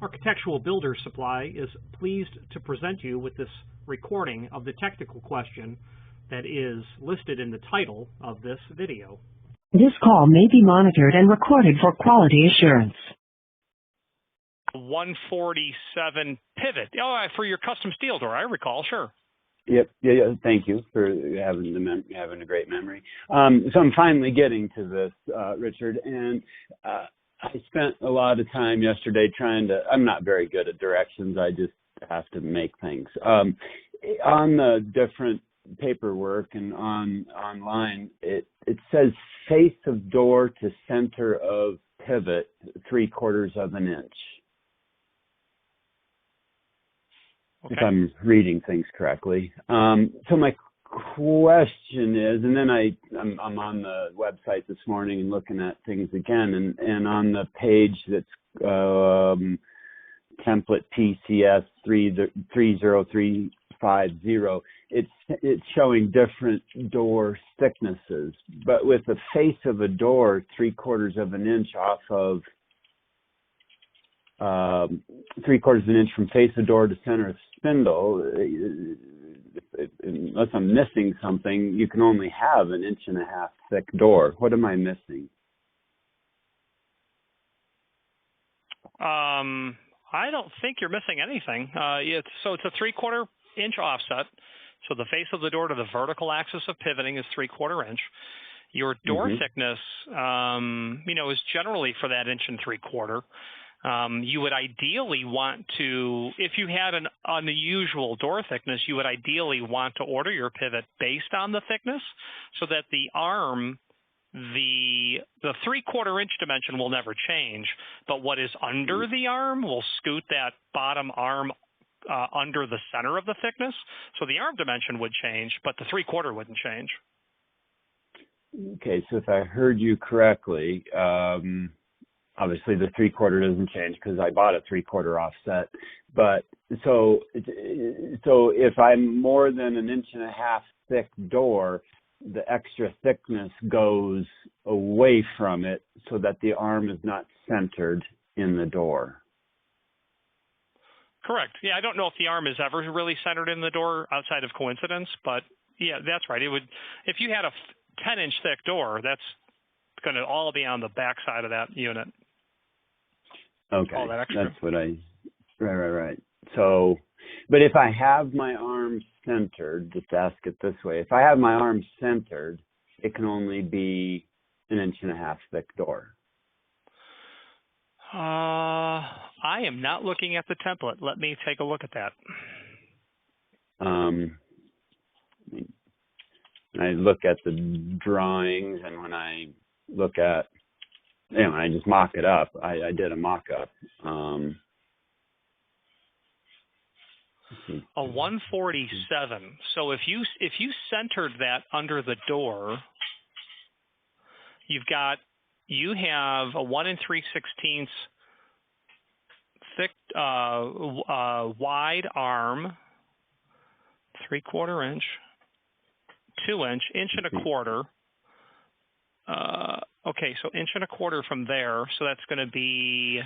Architectural Builder Supply is pleased to present you with this recording of the technical question that is listed in the title of this video. This call may be monitored and recorded for quality assurance. 147 pivot. Oh, for your custom steel door, I recall, sure. Yep. Yeah. Thank you for having a great memory. So I'm finally getting to this, Richard, and I spent a lot of time yesterday I'm not very good at directions. I just have to make things. On the different paperwork and online, it says face of door to center of pivot 3/4 of an inch. Okay. If I'm reading things correctly. So my question is, and then I'm on the website this morning and looking at things again, and on the page that's template PCS 30350, it's showing different door thicknesses, but with the face of a door 3/4 of an inch off of 3/4 of an inch from face of door to center of spindle. Unless I'm missing something, you can only have 1.5 inch thick door. What am I missing? I don't think you're missing anything. It's a 3/4 inch offset. So the face of the door to the vertical axis of pivoting is 3/4 inch. Your door thickness, is generally for that 1.75 inches. You would ideally want to, if you had an unusual door thickness, you would ideally want to order your pivot based on the thickness so that the arm, the 3/4 inch dimension will never change, but what is under the arm will scoot that bottom arm under the center of the thickness. So the arm dimension would change, but the 3/4 wouldn't change. Okay, so if I heard you correctly, obviously the 3/4 doesn't change because I bought a 3/4 offset. But so if I'm more than 1.5 inches thick door, the extra thickness goes away from it so that the arm is not centered in the door. Correct. Yeah, I don't know if the arm is ever really centered in the door outside of coincidence, but yeah, that's right. It would, if you had a 10-inch thick door, that's going to all be on the back side of that unit. Okay, all that extra. That's what right. So, but if I have my arm centered, just ask it this way, if I have my arm centered, it can only be 1.5 inches thick door. I am not looking at the template. Let me take a look at that. I look at the drawings, and when I look at, when I just mock it up, I did a mock-up. A 147. So if you centered that under the door, you have a 1 3/16 thick wide arm, 3/4 inch, 2 inch, 1.25 inches. Okay, so 1.25 inches from there. So that's going to be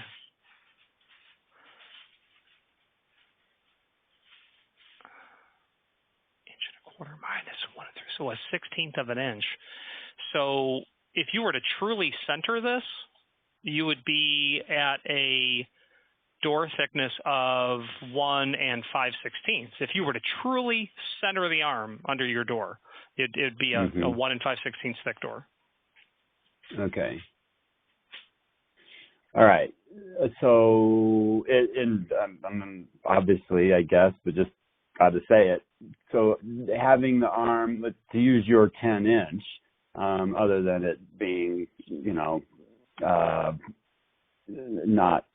-1 so a 1/16 of an inch. So if you were to truly center this, you would be at a door thickness of 1 5/16. If you were to truly center the arm under your door, it'd be a 1 5/16 thick door. Okay. All right. So, I'm obviously, I guess, but just got to say it. So having the arm, to use your 10-inch, other than it being, not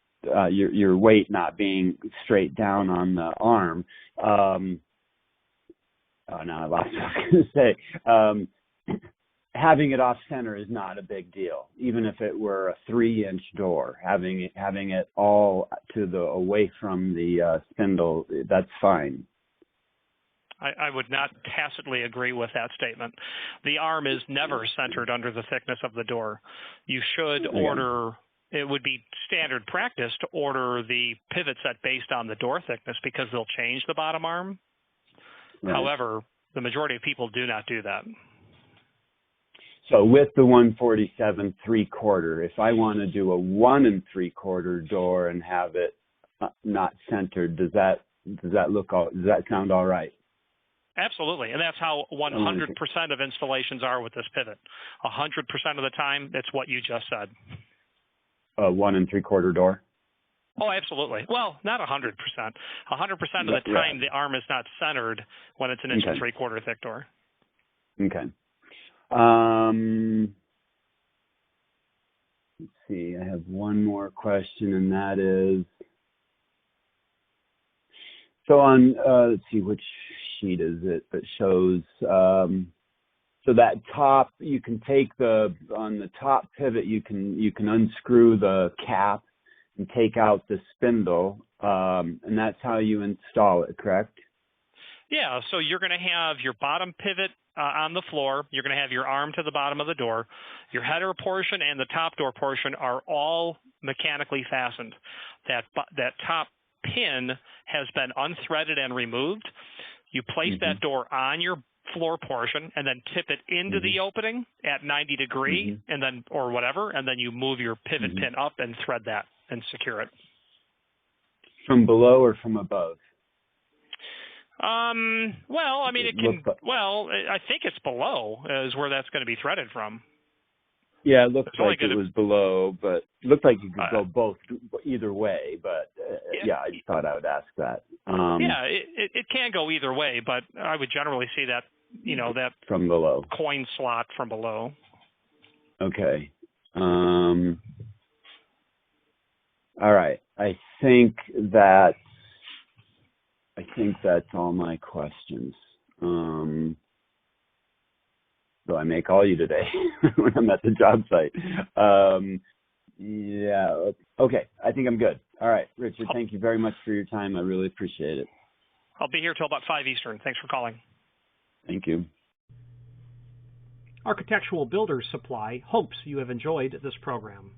your weight not being straight down on the arm. Now I lost what I was going to say. Having it off center is not a big deal, even if it were a 3-inch door. Having it all away from the spindle, that's fine. I would not tacitly agree with that statement. The arm is never centered under the thickness of the door. You should order it would be standard practice to order the pivot set based on the door thickness because they'll change the bottom arm. Right. However, the majority of people do not do that. So with the 147 3/4, if I want to do a 1 3/4 door and have it not centered, does that sound all right? Absolutely, and that's how 100% of installations are with this pivot. 100% of the time, it's what you just said. A 1 3/4 door? Oh, absolutely. Well, not 100%. 100% of the time, the arm is not centered when it's an 1 3/4 thick door. Okay. Let's see. I have one more question, and that is, so on. Let's see, which sheet is it that shows? So that top, you can take on the top pivot, you can unscrew the cap and take out the spindle, and that's how you install it, correct? Yeah, so you're going to have your bottom pivot on the floor. You're going to have your arm to the bottom of the door. Your header portion and the top door portion are all mechanically fastened. That top pin has been unthreaded and removed. You place that door on your floor portion and then tip it into the opening at 90 degree and then, or whatever, and then you move your pivot pin up and thread that and secure it. From below or from above? Well, I mean, I think it's below is where that's going to be threaded from. Yeah, it looked like it was below, but it looked like you could go both, either way, but I just thought I would ask that. It can go either way, but I would generally see that, that from below, coin slot from below. Okay. All right. I think that's all my questions. So I may call you today when I'm at the job site. Okay. I think I'm good. All right, Richard, thank you very much for your time. I really appreciate it. I'll be here till about 5 Eastern. Thanks for calling. Thank you. Architectural Builders Supply hopes you have enjoyed this program.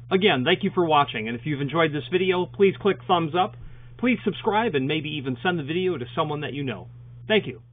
Again, thank you for watching, and if you've enjoyed this video, please click thumbs up. Please subscribe and maybe even send the video to someone that you know. Thank you.